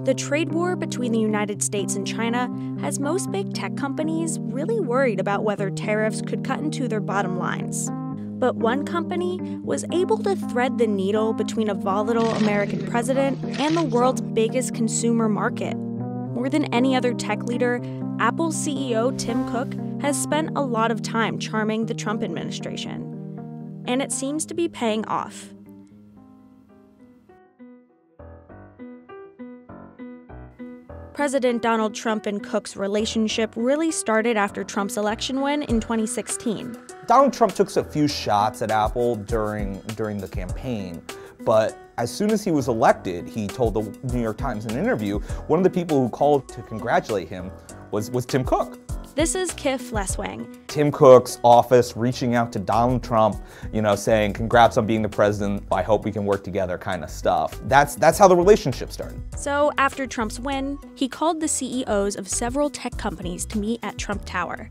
The trade war between the United States and China has most big tech companies really worried about whether tariffs could cut into their bottom lines. But one company was able to thread the needle between a volatile American president and the world's biggest consumer market. More than any other tech leader, Apple's CEO Tim Cook has spent a lot of time charming the Trump administration. And it seems to be paying off. President Donald Trump and Cook's relationship really started after Trump's election win in 2016. Donald Trump took a few shots at Apple during the campaign, but as soon as he was elected, he told the New York Times in an interview, one of the people who called to congratulate him was Tim Cook. This is Kif Leswang. Tim Cook's office reaching out to Donald Trump, saying, congrats on being the president, I hope we can work together kind of stuff. That's how the relationship started. So after Trump's win, he called the CEOs of several tech companies to meet at Trump Tower.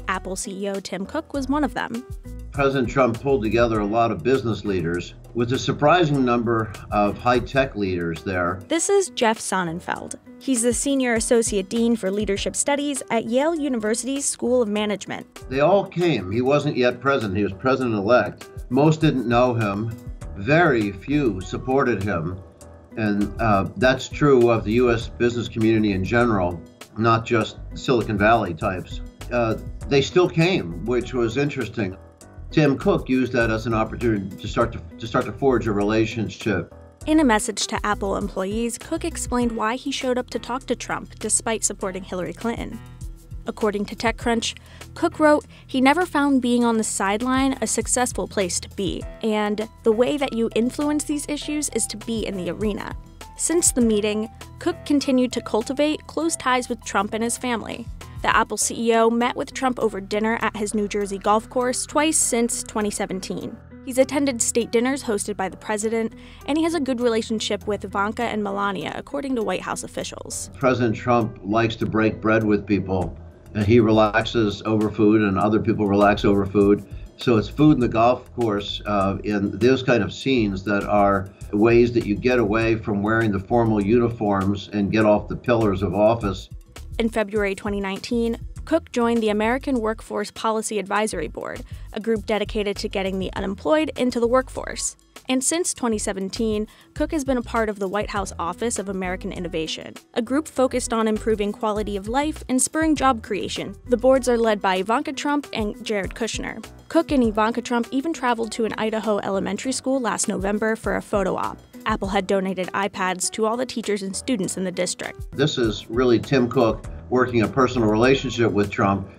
Apple CEO Tim Cook was one of them. President Trump pulled together a lot of business leaders with a surprising number of high-tech leaders there. This is Jeff Sonnenfeld. He's the Senior Associate Dean for Leadership Studies at Yale University's School of Management. They all came. He wasn't yet president. He was president-elect. Most didn't know him. Very few supported him. And that's true of the U.S. business community in general, not just Silicon Valley types. They still came, which was interesting. Tim Cook used that as an opportunity to start to forge a relationship. In a message to Apple employees, Cook explained why he showed up to talk to Trump despite supporting Hillary Clinton. According to TechCrunch, Cook wrote, he never found being on the sideline a successful place to be, and the way that you influence these issues is to be in the arena. Since the meeting, Cook continued to cultivate close ties with Trump and his family. The Apple CEO met with Trump over dinner at his New Jersey golf course twice since 2017. He's attended state dinners hosted by the president, and he has a good relationship with Ivanka and Melania, according to White House officials. President Trump likes to break bread with people, and he relaxes over food, and other people relax over food. So it's food in the golf course in those kind of scenes that are ways that you get away from wearing the formal uniforms and get off the pillars of office. In February 2019, Cook joined the American Workforce Policy Advisory Board, a group dedicated to getting the unemployed into the workforce. And since 2017, Cook has been a part of the White House Office of American Innovation, a group focused on improving quality of life and spurring job creation. The boards are led by Ivanka Trump and Jared Kushner. Cook and Ivanka Trump even traveled to an Idaho elementary school last November for a photo op. Apple had donated iPads to all the teachers and students in the district. This is really Tim Cook working a personal relationship with Trump.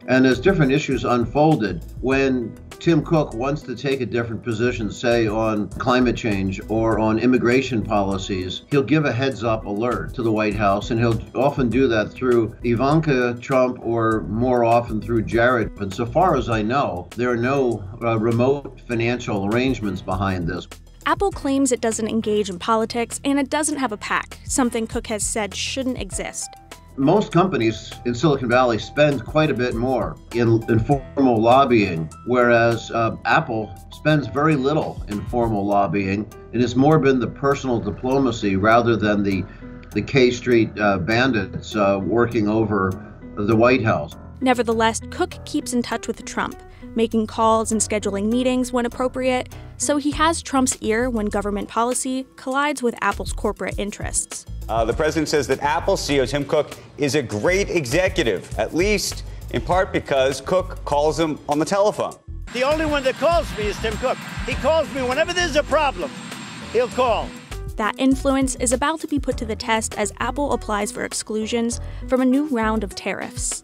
And as different issues unfolded, when Tim Cook wants to take a different position, say on climate change or on immigration policies, he'll give a heads-up alert to the White House, and he'll often do that through Ivanka Trump or more often through Jared. And so far as I know, there are no remote financial arrangements behind this. Apple claims it doesn't engage in politics and it doesn't have a PAC, something Cook has said shouldn't exist. Most companies in Silicon Valley spend quite a bit more in formal lobbying, whereas Apple spends very little in formal lobbying, and it's more been the personal diplomacy rather than the K Street bandits working over the White House. Nevertheless, Cook keeps in touch with Trump, making calls and scheduling meetings when appropriate, so he has Trump's ear when government policy collides with Apple's corporate interests. The president says that Apple CEO Tim Cook is a great executive, at least in part because Cook calls him on the telephone. The only one that calls me is Tim Cook. He calls me whenever there's a problem. He'll call. That influence is about to be put to the test as Apple applies for exclusions from a new round of tariffs.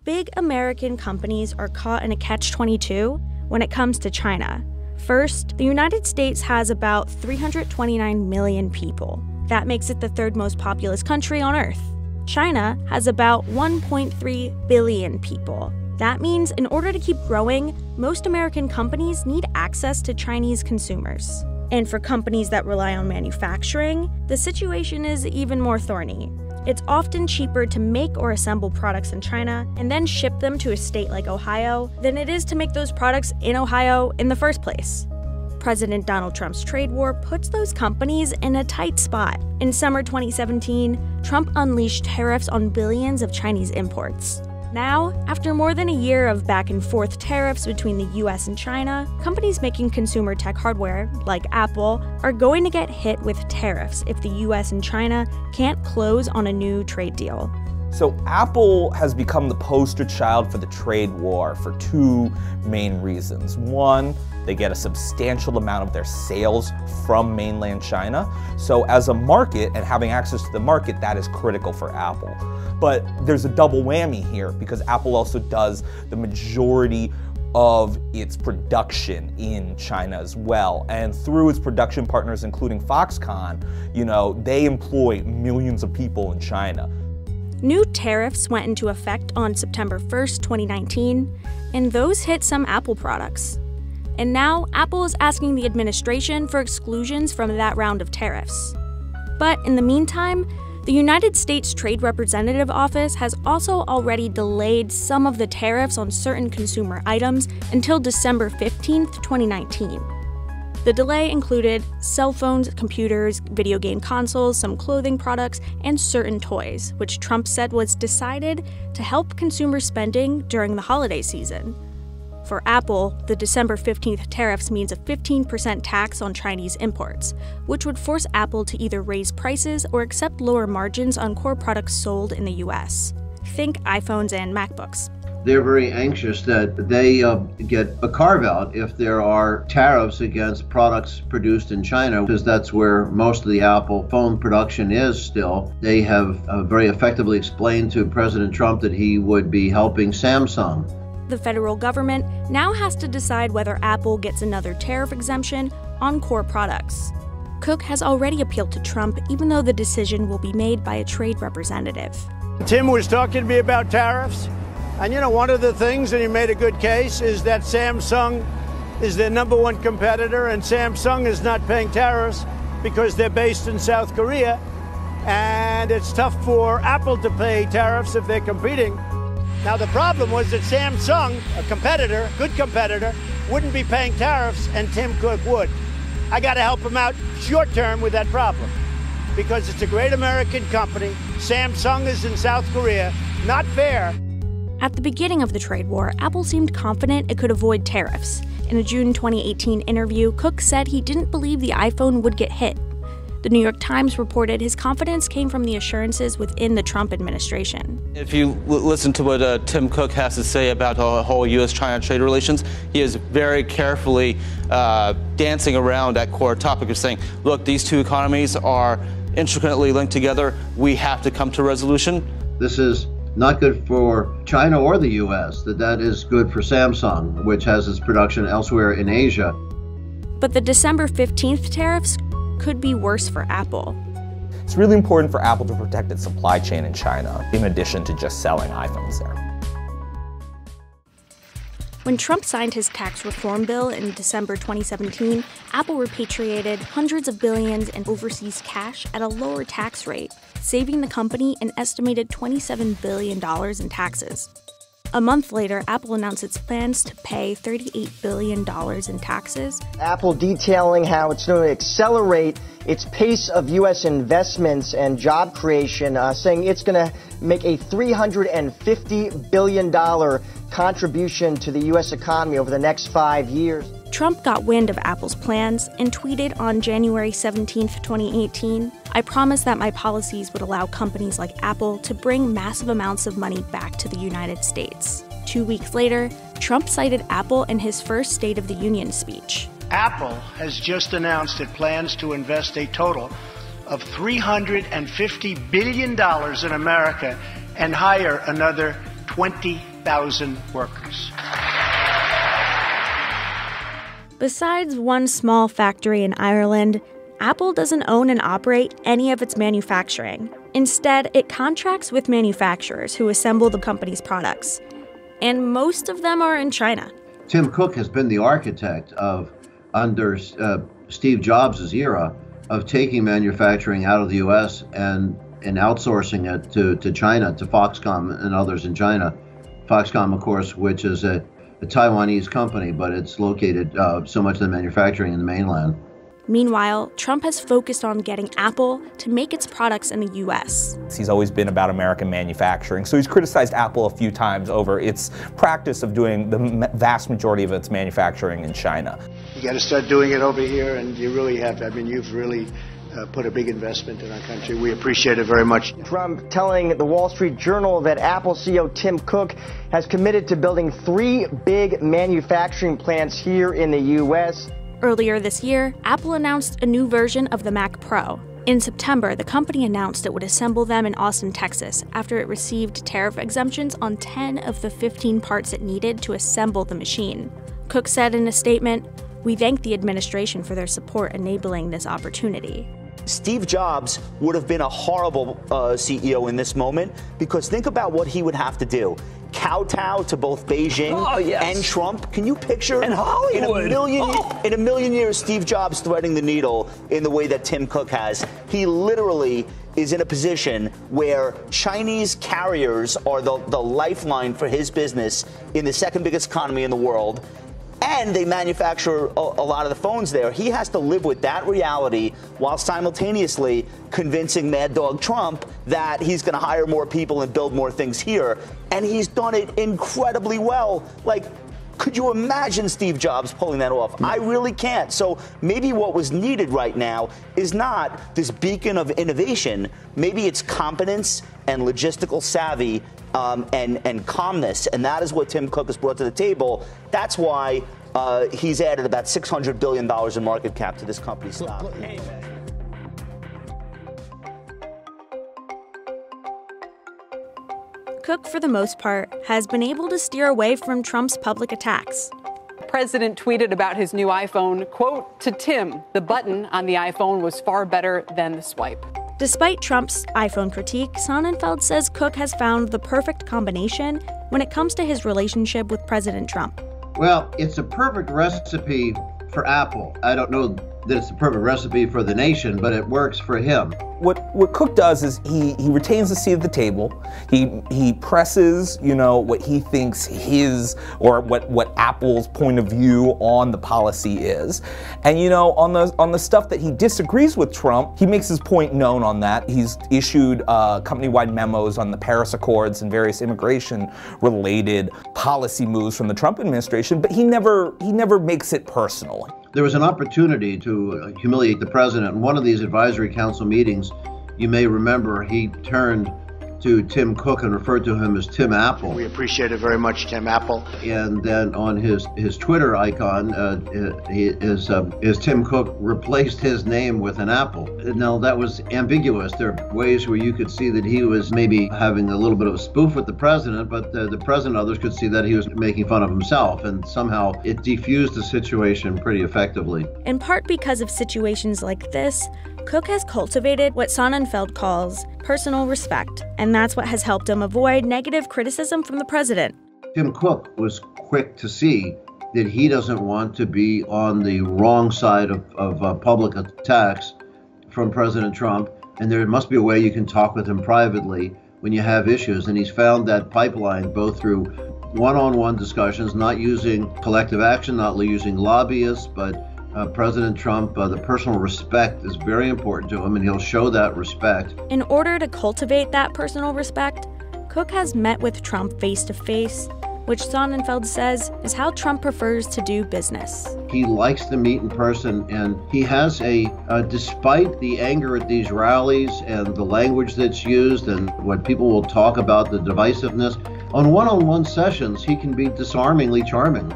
Big American companies are caught in a catch-22 when it comes to China. First, the United States has about 329 million people. That makes it the third most populous country on Earth. China has about 1.3 billion people. That means in order to keep growing, most American companies need access to Chinese consumers. And for companies that rely on manufacturing, the situation is even more thorny. It's often cheaper to make or assemble products in China and then ship them to a state like Ohio than it is to make those products in Ohio in the first place. President Donald Trump's trade war puts those companies in a tight spot. In summer 2017, Trump unleashed tariffs on billions of Chinese imports. Now, after more than a year of back-and-forth tariffs between the US and China, companies making consumer tech hardware, like Apple, are going to get hit with tariffs if the US and China can't close on a new trade deal. So Apple has become the poster child for the trade war for two main reasons. One, they get a substantial amount of their sales from mainland China. So as a market and having access to the market, that is critical for Apple. But there's a double whammy here because Apple also does the majority of its production in China as well. And through its production partners, including Foxconn, they employ millions of people in China. New tariffs went into effect on September 1st, 2019, and those hit some Apple products. And now, Apple is asking the administration for exclusions from that round of tariffs. But in the meantime, the United States Trade Representative Office has also already delayed some of the tariffs on certain consumer items until December 15th, 2019. The delay included cell phones, computers, video game consoles, some clothing products, and certain toys, which Trump said was decided to help consumer spending during the holiday season. For Apple, the December 15th tariffs means a 15% tax on Chinese imports, which would force Apple to either raise prices or accept lower margins on core products sold in the US. Think iPhones and MacBooks. They're very anxious that they get a carve-out if there are tariffs against products produced in China, because that's where most of the Apple phone production is still. They have very effectively explained to President Trump that he would be helping Samsung. The federal government now has to decide whether Apple gets another tariff exemption on core products. Cook has already appealed to Trump, even though the decision will be made by a trade representative. Tim was talking to me about tariffs. And one of the things, and he made a good case, is that Samsung is their #1 competitor, and Samsung is not paying tariffs because they're based in South Korea. And it's tough for Apple to pay tariffs if they're competing. Now, the problem was that Samsung, a competitor, good competitor, wouldn't be paying tariffs, and Tim Cook would. I got to help him out short term with that problem because it's a great American company. Samsung is in South Korea. Not fair. At the beginning of the trade war, Apple seemed confident it could avoid tariffs. In a June 2018 interview, Cook said he didn't believe the iPhone would get hit. The New York Times reported his confidence came from the assurances within the Trump administration. If you listen to what Tim Cook has to say about the whole U.S.-China trade relations, he is very carefully dancing around that core topic of saying, look, these two economies are intricately linked together. We have to come to resolution. This is not good for China or the U.S., that is good for Samsung, which has its production elsewhere in Asia. But the December 15th tariffs could be worse for Apple. It's really important for Apple to protect its supply chain in China, in addition to just selling iPhones there. When Trump signed his tax reform bill in December 2017, Apple repatriated hundreds of billions in overseas cash at a lower tax rate, saving the company an estimated $27 billion in taxes. A month later, Apple announced its plans to pay $38 billion in taxes. Apple detailing how it's going to accelerate its pace of U.S. investments and job creation, saying it's going to make a $350 billion contribution to the U.S. economy over the next 5 years. Trump got wind of Apple's plans and tweeted on January 17, 2018, "I promised that my policies would allow companies like Apple to bring massive amounts of money back to the United States." 2 weeks later, Trump cited Apple in his first State of the Union speech. Apple has just announced it plans to invest a total of $350 billion in America and hire another 20,000 workers. Besides one small factory in Ireland, Apple doesn't own and operate any of its manufacturing. Instead, it contracts with manufacturers who assemble the company's products. And most of them are in China. Tim Cook has been the architect of, under Steve Jobs' era, of taking manufacturing out of the U.S. and outsourcing it to China, to Foxconn and others in China. Foxconn, of course, which is a a Taiwanese company, but it's located so much of the manufacturing in the mainland. Meanwhile, Trump has focused on getting Apple to make its products in the U.S. He's always been about American manufacturing, so he's criticized Apple a few times over its practice of doing the vast majority of its manufacturing in China. You got to start doing it over here, and you really have to. I mean, you've really put a big investment in our country. We appreciate it very much. Trump telling the Wall Street Journal that Apple CEO Tim Cook has committed to building 3 big manufacturing plants here in the U.S. Earlier this year, Apple announced a new version of the Mac Pro. In September, the company announced it would assemble them in Austin, Texas, after it received tariff exemptions on 10 of the 15 parts it needed to assemble the machine. Cook said in a statement, "We thank the administration for their support enabling this opportunity." Steve Jobs would have been a horrible CEO in this moment, because think about what he would have to do. Kowtow to both Beijing and Trump. Can you picture and Hollywood. In a million years, Steve Jobs threading the needle in the way that Tim Cook has? He literally is in a position where Chinese carriers are the lifeline for his business in the second biggest economy in the world. And they manufacture a lot of the phones there. He has to live with that reality while simultaneously convincing Mad Dog Trump that he's going to hire more people and build more things here. And he's done it incredibly well. Like, could you imagine Steve Jobs pulling that off? I really can't. So maybe what was needed right now is not this beacon of innovation. Maybe it's competence and logistical savvy and calmness. And that is what Tim Cook has brought to the table. That's why he's added about $600 billion in market cap to this company's stock. Cook, for the most part, has been able to steer away from Trump's public attacks. The president tweeted about his new iPhone, quote, "To Tim, the button on the iPhone was far better than the swipe." Despite Trump's iPhone critique, Sonnenfeld says Cook has found the perfect combination when it comes to his relationship with President Trump. Well, it's a perfect recipe for Apple. I don't know that it's a perfect recipe for the nation, but it works for him. What Cook does is he retains a seat at the table. He presses, what he thinks his or what Apple's point of view on the policy is. And on the stuff that he disagrees with Trump, he makes his point known on that. He's issued company-wide memos on the Paris Accords and various immigration-related policy moves from the Trump administration, but he never makes it personal. There was an opportunity to humiliate the president. In one of these advisory council meetings, you may remember he turned to Tim Cook and referred to him as Tim Apple. We appreciate it very much, Tim Apple. And then on his Twitter icon, is Tim Cook replaced his name with an apple. Now, that was ambiguous. There are ways where you could see that he was maybe having a little bit of a spoof with the president, but the president and others could see that he was making fun of himself, and somehow it defused the situation pretty effectively. In part because of situations like this, Cook has cultivated what Sonnenfeld calls personal respect, and that's what has helped him avoid negative criticism from the president. Tim Cook was quick to see that he doesn't want to be on the wrong side of public attacks from President Trump, and there must be a way you can talk with him privately when you have issues, and he's found that pipeline both through one-on-one discussions, not using collective action, not using lobbyists, but President Trump, the personal respect is very important to him, and he'll show that respect. In order to cultivate that personal respect, Cook has met with Trump face-to-face, which Sonnenfeld says is how Trump prefers to do business. He likes to meet in person, and he has despite the anger at these rallies and the language that's used and what people will talk about, the divisiveness, on one-on-one sessions, he can be disarmingly charming,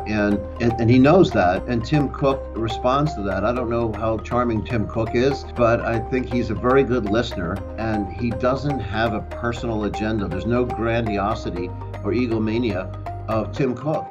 and he knows that, and Tim Cook responds to that. I don't know how charming Tim Cook is, but I think he's a very good listener, and he doesn't have a personal agenda. There's no grandiosity or egomania of Tim Cook.